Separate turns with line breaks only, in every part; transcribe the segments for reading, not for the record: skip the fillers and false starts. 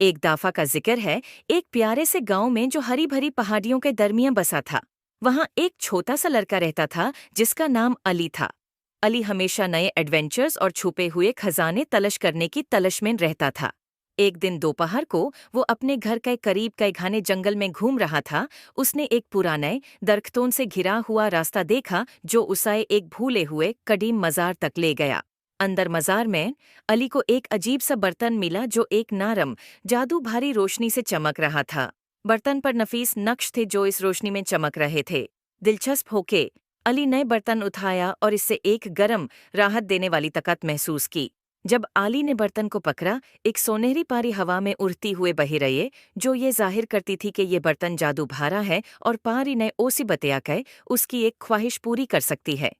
एक दफा का जिक्र है, एक प्यारे से गांव में जो हरी भरी पहाड़ियों के दरमियान बसा था। वहां एक छोटा सा लड़का रहता था जिसका नाम अली था। अली हमेशा नए एडवेंचर्स और छुपे हुए खजाने तलाश करने की तलाश में रहता था। एक दिन दोपहर को वो अपने घर के करीब के घने जंगल में घूम रहा था। उसने एक पुराने दरख्तों से घिरा हुआ रास्ता देखा जो उसे एक भूले हुए कदीम मजार तक ले गया। अंदर मजार में अली को एक अजीब सा बर्तन मिला जो एक नरम जादू भारी रोशनी से चमक रहा था। बर्तन पर नफीस नक्श थे जो इस रोशनी में चमक रहे थे। दिलचस्प होके अली ने बर्तन उठाया और इससे एक गरम राहत देने वाली ताकत महसूस की। जब आली ने बर्तन को पकड़ा, एक सोनेरी पारी हवा में उड़ती हुए बही रही जो ये जाहिर करती थी कि ये बर्तन जादू भारा है और पारी ने ओसी बतिया के उसकी एक ख्वाहिश पूरी कर सकती है।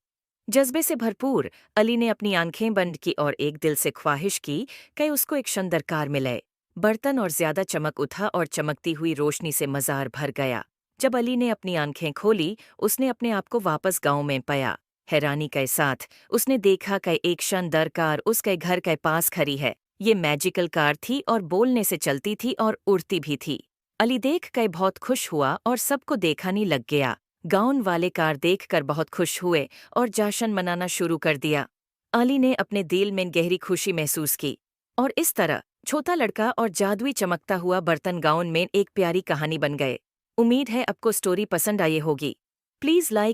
जज्बे से भरपूर अली ने अपनी आंखें बंद की और एक दिल से ख्वाहिश की कि उसको एक शानदार कार मिले। बर्तन और ज्यादा चमक उठा और चमकती हुई रोशनी से मजार भर गया। जब अली ने अपनी आंखें खोली, उसने अपने आप को वापस गांव में पाया। हैरानी के साथ उसने देखा कि एक शानदार कार उसके घर के पास खड़ी है। ये मैजिकल कार थी और बोलने से चलती थी और उड़ती भी थी। अली देख कर बहुत खुश हुआ और सबको देखाने लग गया। गांव वाले कार देखकर बहुत खुश हुए और जश्न मनाना शुरू कर दिया। अली ने अपने दिल में गहरी खुशी महसूस की। और इस तरह छोटा लड़का और जादुई चमकता हुआ बर्तन गाउन में एक प्यारी कहानी बन गए। उम्मीद है आपको स्टोरी पसंद आई होगी। Please like